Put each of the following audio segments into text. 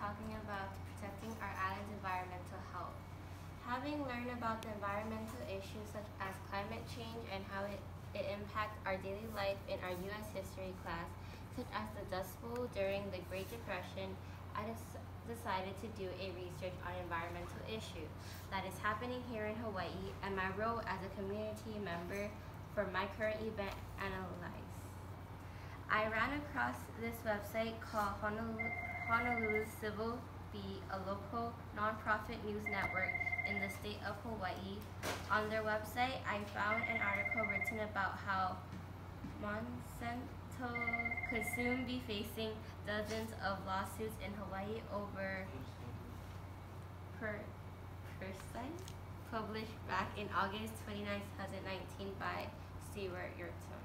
talking about protecting our island's environmental health. Having learned about the environmental issues such as climate change and how it impacts our daily life in our U.S. history class, such as the Dust Bowl during the Great Depression, I decided to do a research on environmental issue that is happening here in Hawaii and my role as a community member for my current event Analyze. I ran across this website called Honolulu Civil Beat, a local nonprofit news network in the state of Hawaii. On their website, I found an article written about how Monsanto could soon be facing dozens of lawsuits in Hawaii over pesticides, published back in August 29, 2019 by Stewart Yurton.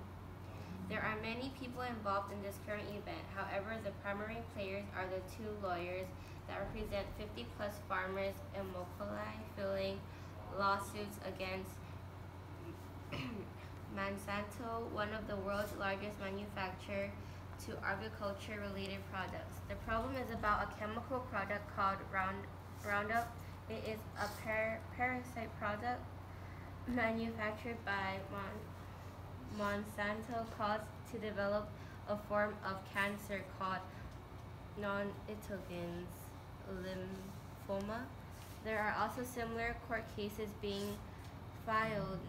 There are many people involved in this current event. However, the primary players are the two lawyers that represent 50 plus farmers in Mokolai filing lawsuits against Monsanto, one of the world's largest manufacturers to agriculture-related products. The problem is about a chemical product called Roundup. It is a parasite product manufactured by Monsanto caused to develop a form of cancer called non-Hodgkin's lymphoma. There are also similar court cases being filed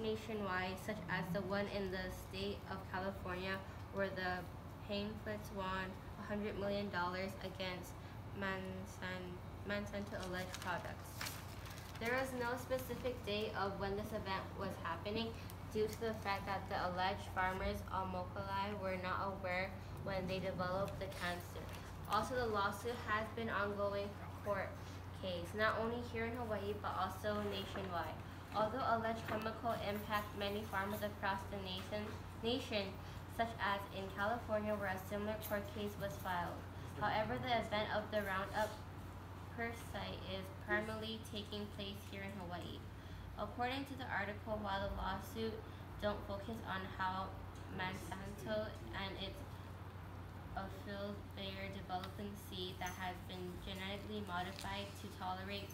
nationwide, such as the one in the state of California, where the plaintiffs won $100 million against Monsanto alleged products. There was no specific date of when this event was happening due to the fact that the alleged farmers on Mokolai were not aware when they developed the cancer. Also, the lawsuit has been ongoing court case, not only here in Hawaii, but also nationwide. Although alleged chemical impact many farmers across the nation, such as in California where a similar court case was filed. However, the event of the Roundup pesticide is primarily taking place here in Hawaii. According to the article, while the lawsuit don't focus on how Monsanto and its affiliates are developing seed that has been genetically modified to tolerate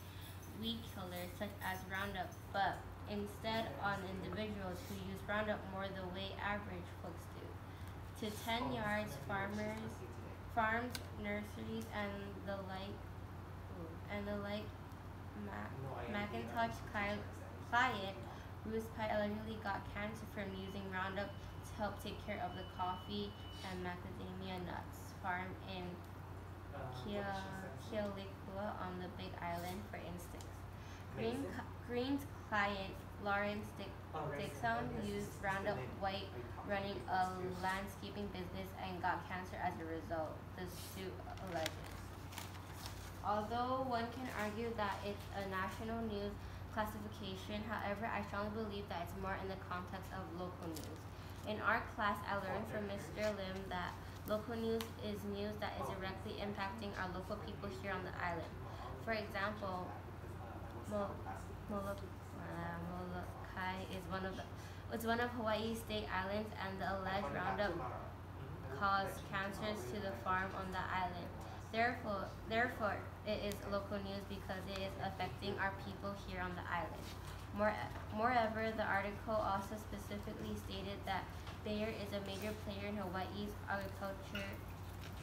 weed killers such as Roundup, but instead on individuals who use Roundup more the way average folks do. To 10 yards, farms, nurseries, and the like, Macintosh client, Bruce Pye allegedly got cancer from using Roundup to help take care of the coffee and macadamia nuts farm in Kealikua on the Big Island, for instance. Green's client, Lawrence Dixon, used Roundup White running a landscaping business and got cancer as a result, the suit alleges. Although one can argue that it's a national news classification, however, I strongly believe that it's more in the context of local news. In our class, I learned from Mr. Lim that local news is news that is directly impacting our local people here on the island. For example, Molokai is one of Hawaii's state islands, and the alleged Roundup caused cancers to the farm on the island. Therefore, it is local news because it is affecting our people here on the island. Moreover, the article also specifically stated that Bayer is a major player in Hawaii's agriculture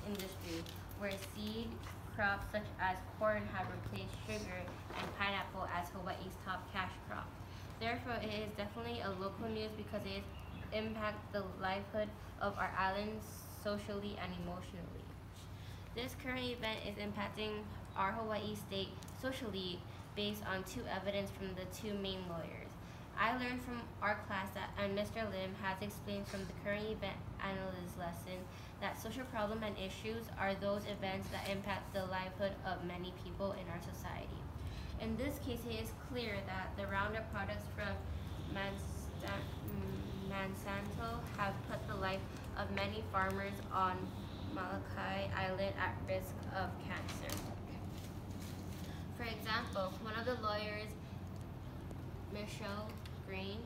industry, where seed crops such as corn have replaced sugar and pineapple as Hawaii's top cash crop. Therefore, it is definitely a local news because it impacts the livelihood of our island socially and emotionally. This current event is impacting our Hawaii state socially based on two evidence from the two main lawyers. I learned from our class that, and Mr. Lim has explained from the current event analysis lesson, that social problem and issues are those events that impact the livelihood of many people in our society. In this case, it is clear that the Roundup products from Monsanto have put the life of many farmers on Molokai Island at risk of cancer. For example, one of the lawyers, Michelle Green,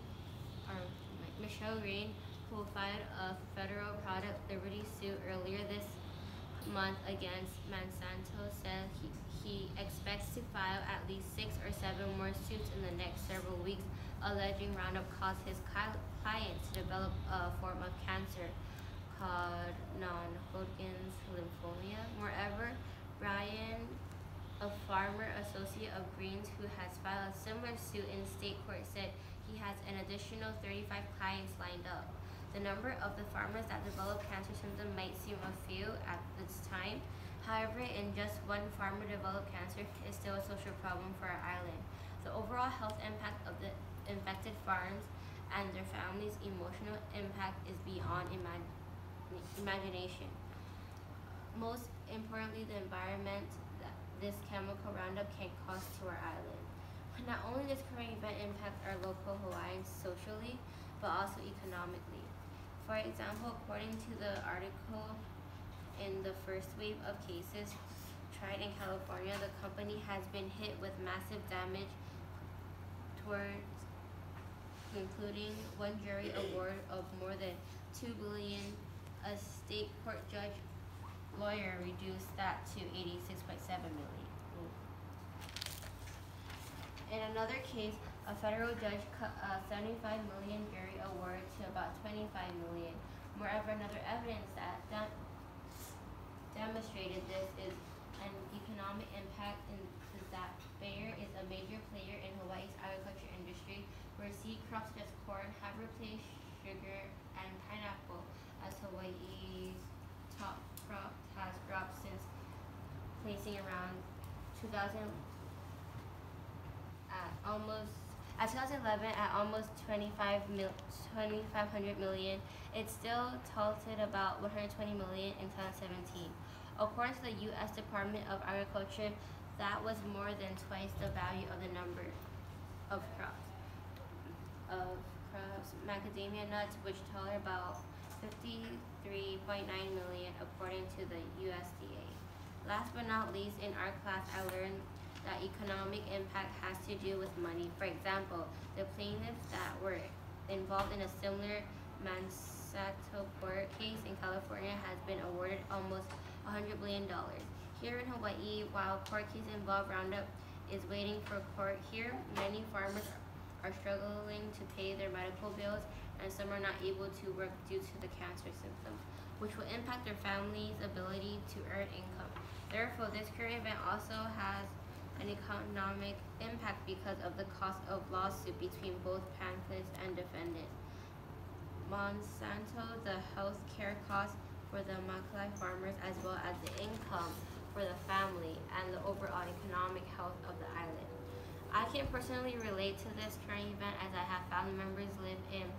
who filed a federal product liberty suit earlier this month against Monsanto said he expects to file at least 6 or 7 more suits in the next several weeks, alleging Roundup caused his clients to develop a form of cancer called non-Hodgkin's lymphoma. Moreover, Brian, a farmer associate of Greens who has filed a similar suit in state court, said he has an additional 35 clients lined up. The number of the farmers that develop cancer symptoms might seem a few at this time. However, in just one farmer developed cancer is still a social problem for our island. The overall health impact of the infected farms and their families' emotional impact is beyond imagination. Most importantly, the environment that this chemical Roundup can cause to our island. Not only does current event impact our local Hawaiians socially, but also economically. For example, according to the article in the first wave of cases tried in California, the company has been hit with massive damage towards including one jury award of more than $2 billion. A state court judge lawyer reduced that to $86.7 million. In another case, a federal judge cut a $75 million jury award to about $25 million. Moreover, another evidence that demonstrated this is an economic impact is that Bayer is a major player in Hawaii's agriculture industry, where seed crops such as corn have replaced sugar and pineapple, as Hawaii's top crop has dropped since placing around 2011 at almost 2,500 million. It still totaled about 120 million in 2017. According to the U.S. Department of Agriculture, that was more than twice the value of the number of crops. Macadamia nuts, which total about 53.9 million according to the USDA. Last but not least, in our class, I learned that economic impact has to do with money. For example, the plaintiffs that were involved in a similar Monsanto court case in California has been awarded almost $100 billion. Here in Hawaii, while court case involved Roundup is waiting for court here, many farmers are struggling to pay their medical bills, and some are not able to work due to the cancer symptoms, which will impact their family's ability to earn income. Therefore, this current event also has an economic impact because of the cost of lawsuit between both plaintiffs and defendant. Monsanto, the health care costs for the Makalai farmers, as well as the income for the family and the overall economic health of the island. I can personally relate to this current event as I have family members live in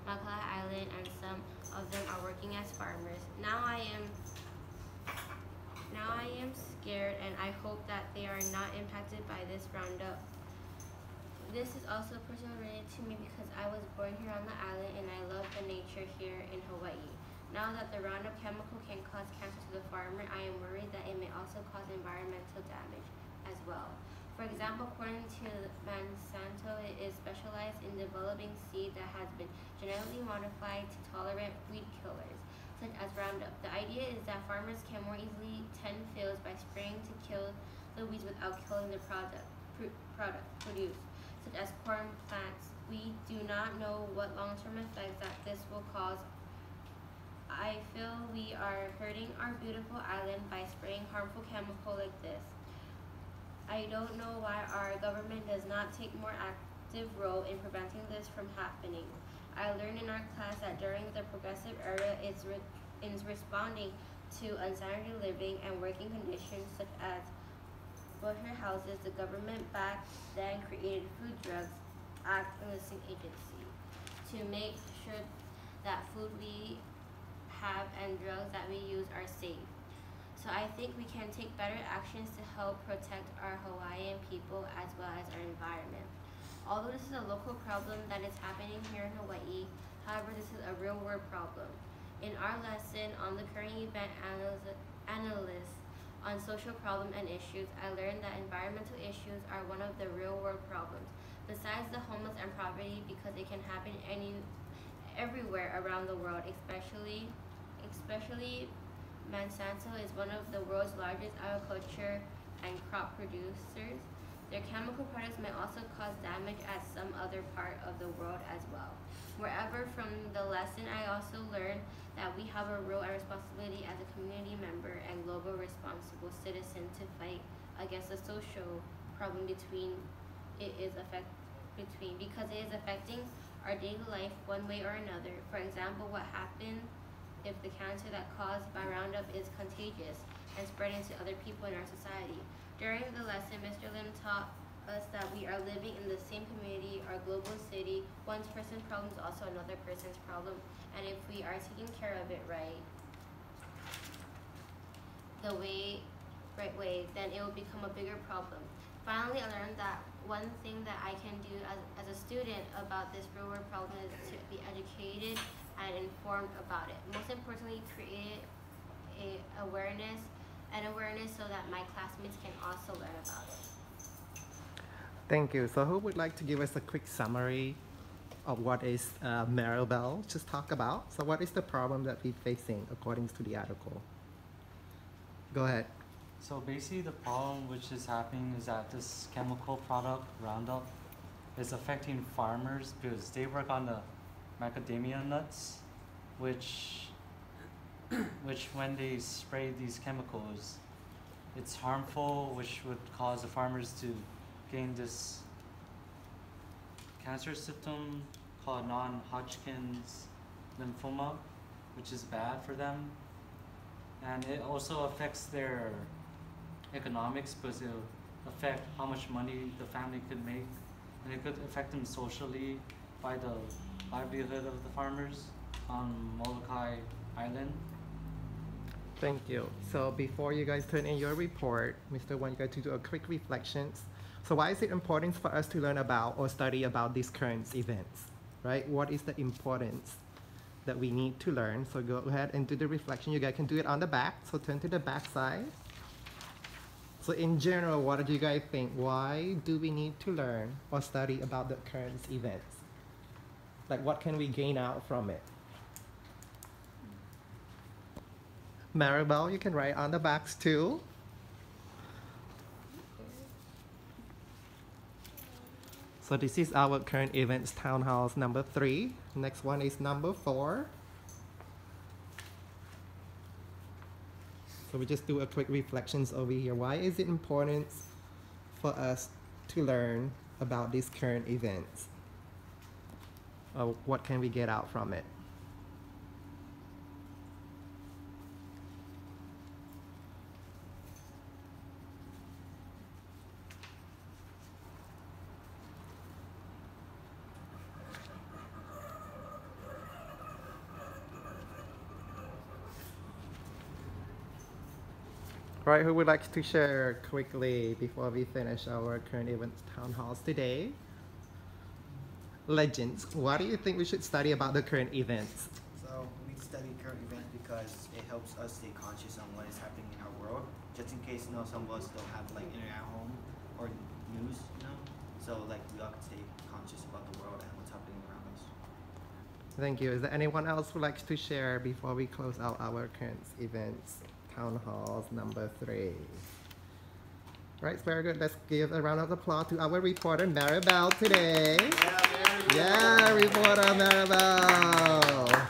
Makalai Island and some of them are working as farmers. Now I am scared, and I hope that they are not impacted by this Roundup. This is also personally related to me because I was born here on the island and I love the nature here in Hawaii. Now that the Roundup chemical can cause cancer to the farmer, I am worried that it may also cause environmental damage as well. For example, according to Monsanto, it is specialized in developing seed that has been genetically modified to tolerate weed killers, such as Roundup. The idea is that farmers can more easily tend fields by spraying to kill the weeds without killing the product produced, such as corn plants. We do not know what long-term effects that this will cause. I feel we are hurting our beautiful island by spraying harmful chemical like this. I don't know why our government does not take more active role in preventing this from happening. I learned in our class that during the progressive era is responding to unsanitary living and working conditions such as butcher houses. The government back then created Food Drugs Act Enlisting Agency to make sure that food we have and drugs that we use are safe. So I think we can take better actions to help protect our Hawaiian people as well as our environment. Although this is a local problem that is happening here in Hawaii, however, this is a real world problem. In our lesson on the current event analysis on social problems and issues, I learned that environmental issues are one of the real world problems, besides the homeless and poverty, because it can happen everywhere around the world, especially Monsanto is one of the world's largest agriculture and crop producers. Their chemical products may also cause damage at some other part of the world as well. Moreover, from the lesson, I also learned that we have a role and responsibility as a community member and global responsible citizen to fight against the social problem because it is affecting our daily life one way or another. For example, what happens if the cancer that caused by Roundup is contagious and spreading to other people in our society. During the lesson, Mr. Lim taught us that we are living in the same community, our global city. One person's problem is also another person's problem, and if we are taking care of it right way, then it will become a bigger problem. Finally, I learned that one thing that I can do as a student about this real world problem is to be educated and informed about it. Most importantly, create awareness so that my classmates can also learn about it. Thank you. So who would like to give us a quick summary of what is Maribel just talk about? So what is the problem that we're facing according to the article? Go ahead. So basically the problem which is happening is that this chemical product, Roundup, is affecting farmers because they work on the macadamia nuts, which when they spray these chemicals, it's harmful, which would cause the farmers to gain this cancer symptom called non-Hodgkin's lymphoma, which is bad for them. And it also affects their economics because it'll affect how much money the family could make, and it could affect them socially by the livelihood of the farmers on Molokai Island. Thank you. So before you guys turn in your report, Mr. Want you guys to do a quick reflections. So why is it important for us to learn about or study about these current events, right? What is the importance that we need to learn? So go ahead and do the reflection. You guys can do it on the back. So turn to the back side. So in general, what do you guys think? Why do we need to learn or study about the current events? Like what can we gain out from it? Maribel, you can write on the backs too. So this is our current events townhouse number 3. Next one is number 4. So we just do a quick reflections over here. Why is it important for us to learn about these current events? What can we get out from it? Right, who would like to share quickly before we finish our current events town halls today? Legends, what do you think we should study about the current events? So we study current events because it helps us stay conscious on what is happening in our world, just in case some of us don't have like internet at home or news, so like we all can stay conscious about the world and what's happening around us. Thank you. Is there anyone else who would like to share before we close out our current events town halls number 3? Right, very good. Let's give a round of applause to our reporter Maribel today. Yeah, reporter Maribel.